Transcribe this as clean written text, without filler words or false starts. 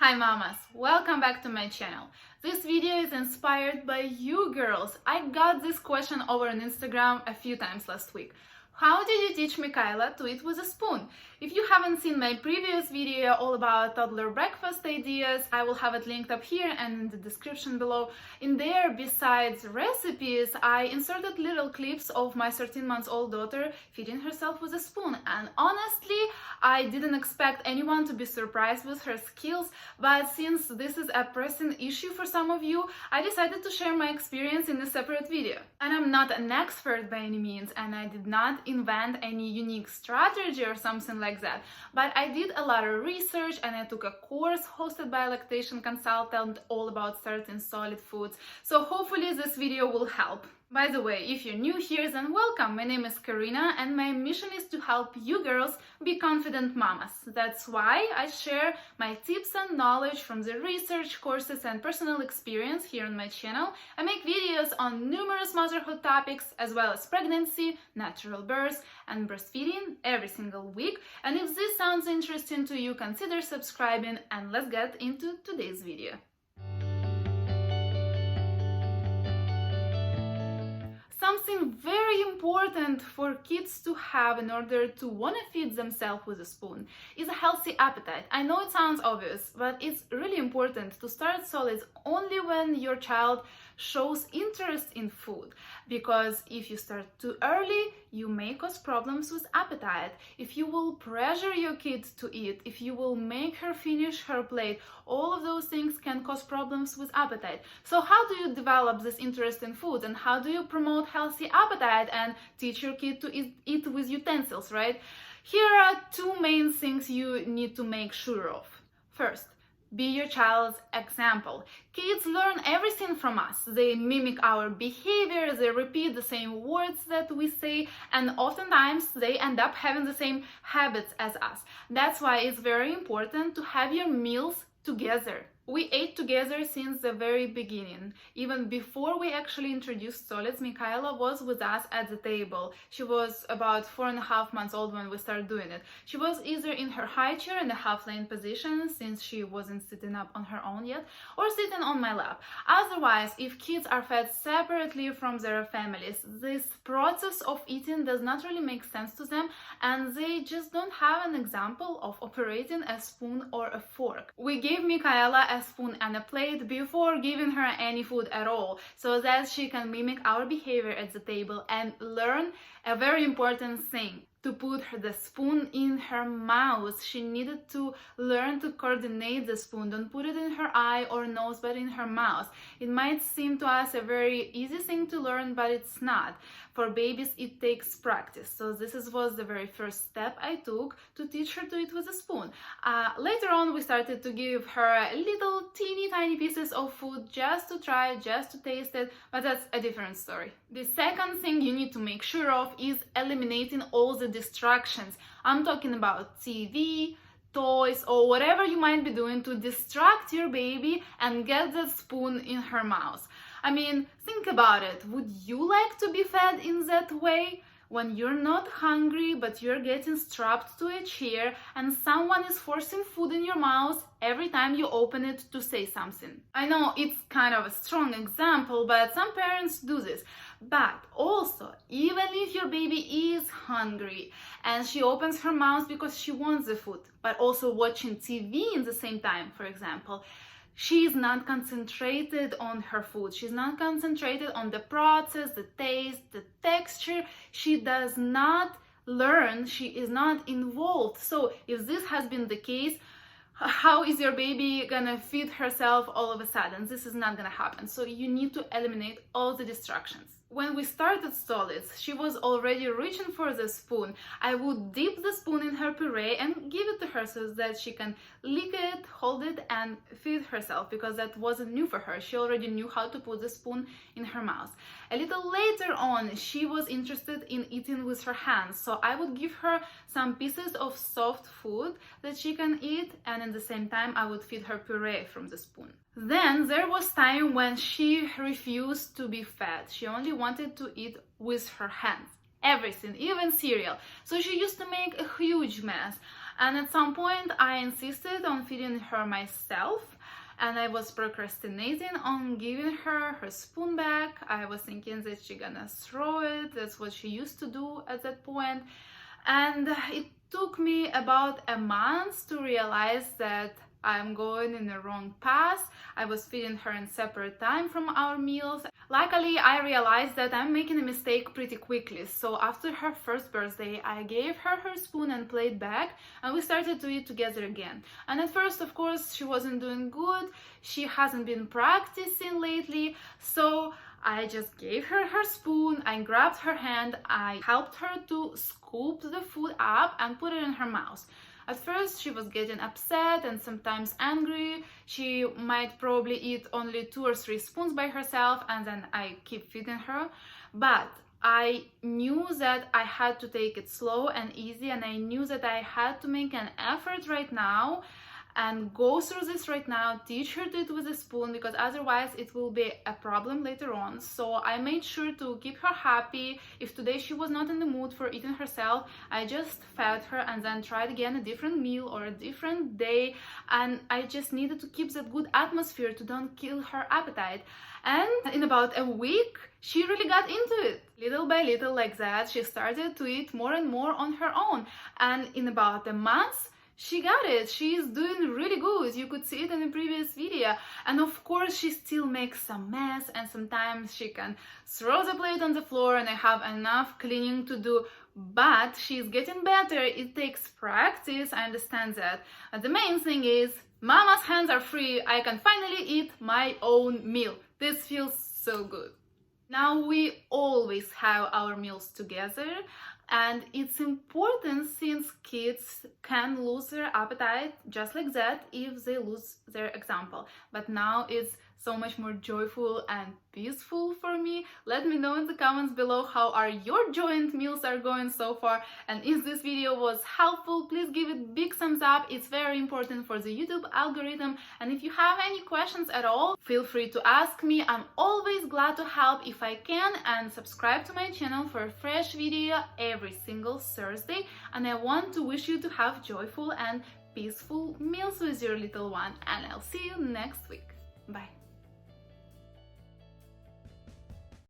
Hi mamas, welcome back to my channel. This video is inspired by you girls. I got this question over on Instagram a few times last week. How did you teach Mikhaila to eat with a spoon? If you haven't seen my previous video all about toddler breakfast ideas, I will have it linked up here and in the description below. In there, besides recipes, I inserted little clips of my 13-month-old daughter feeding herself with a spoon. And honestly, I didn't expect anyone to be surprised with her skills, but since this is a pressing issue for some of you, I decided to share my experience in a separate video. And I'm not an expert by any means, and I did not invent any unique strategy or something like that, but I did a lot of research and I took a course hosted by a lactation consultant all about certain solid foods, so hopefully this video will help. By the way, if you're new here, then welcome. My name is Karyna and my mission is to help you girls be confident mamas. That's why I share my tips and knowledge from the research, courses and personal experience here on my channel. I make videos on numerous motherhood topics as well as pregnancy, natural birth and breastfeeding every single week. And if this sounds interesting to you, consider subscribing and let's get into today's video. Something very important for kids to have in order to want to feed themselves with a spoon is a healthy appetite. I know it sounds obvious, but it's really important to start solids only when your child shows interest in food, because if you start too early, you may cause problems with appetite. If you will pressure your kid to eat, if you will make her finish her plate, all of those things can cause problems with appetite. So how do you develop this interest in food, and how do you promote healthy appetite and teach your kid to eat with utensils, right? Here are two main things you need to make sure of. First, be your child's example. Kids learn everything from us. They mimic our behavior, they repeat the same words that we say, and oftentimes they end up having the same habits as us. That's why it's very important to have your meals together. We ate together since the very beginning. Even before we actually introduced solids, Mikhaila was with us at the table. She was about 4.5 months old when we started doing it. She was either in her high chair in the half-laying position, since she wasn't sitting up on her own yet, or sitting on my lap. Otherwise, if kids are fed separately from their families, this process of eating does not really make sense to them, and they just don't have an example of operating a spoon or a fork. We gave Mikhaila a spoon and a plate before giving her any food at all, so that she can mimic our behavior at the table and learn a very important thing: to put the spoon in her mouth. She needed to learn to coordinate the spoon. Don't put it in her eye or nose, but in her mouth. It might seem to us a very easy thing to learn, but it's not. For babies, it takes practice. So this was the very first step I took to teach her to eat with a spoon. Later on, we started to give her little teeny tiny pieces of food just to try, just to taste it, but that's a different story. The second thing you need to make sure of is eliminating all the distractions. I'm talking about TV, toys, or whatever you might be doing to distract your baby and get the spoon in her mouth. I mean, think about it. Would you like to be fed in that way? When you're not hungry, but you're getting strapped to a chair and someone is forcing food in your mouth every time you open it to say something. I know it's kind of a strong example, but some parents do this. But also, even if your baby is hungry and she opens her mouth because she wants the food, but also watching TV in the same time, for example, she is not concentrated on her food. She's not concentrated on the process, the taste, the texture. She does not learn. She is not involved. So if this has been the case, how is your baby gonna feed herself all of a sudden? This is not gonna happen. So you need to eliminate all the distractions. When we started solids, she was already reaching for the spoon. I would dip the spoon in her puree and give it to her so that she can lick it, hold it, and feed herself, because that wasn't new for her. She already knew how to put the spoon in her mouth. A little later on, she was interested in eating with her hands, so I would give her some pieces of soft food that she can eat, and at the same time I would feed her puree from the spoon. Then there was time when she refused to be fed. She only wanted to eat with her hands. Everything, even cereal. So she used to make a huge mess. And at some point I insisted on feeding her myself, and I was procrastinating on giving her her spoon back. I was thinking that she's gonna throw it. That's what she used to do at that point. And it took me about a month to realize that I'm going in the wrong path. I was feeding her in separate time from our meals. Luckily, I realized that I'm making a mistake pretty quickly. So after her first birthday, I gave her her spoon and plate back, and we started to eat together again. And at first, of course, she wasn't doing good. She hasn't been practicing lately. So I just gave her her spoon, I grabbed her hand, I helped her to scoop the food up and put it in her mouth. At first she was getting upset and sometimes angry. She might probably eat only 2 or 3 spoons by herself, and then I keep feeding her. But I knew that I had to take it slow and easy, and I knew that I had to make an effort right now and go through this right now, teach her to eat with a spoon, because otherwise it will be a problem later on. So I made sure to keep her happy. If today she was not in the mood for eating herself, I just fed her and then tried again a different meal or a different day, and I just needed to keep that good atmosphere to don't kill her appetite. And in about a week, she really got into it. Little by little, like that, she started to eat more and more on her own, and in about a month she got it. She's doing really good. You could see it in the previous video. And of course, she still makes some mess, and sometimes she can throw the plate on the floor, and I have enough cleaning to do. But she's getting better. It takes practice, I understand that. And the main thing is, Mama's hands are free. I can finally eat my own meal. This feels so good. Now we always have our meals together, and it's important since kids can lose their appetite just like that if they lose their example. But now it's so much more joyful and peaceful for me. Let me know in the comments below how are your joint meals are going so far, and if this video was helpful, please give it big thumbs up. It's very important for the YouTube algorithm, and if you have any questions at all, feel free to ask me. I'm always glad to help if I can, and subscribe to my channel for a fresh video every single Thursday. And I want to wish you to have joyful and peaceful meals with your little one, and I'll see you next week. Bye.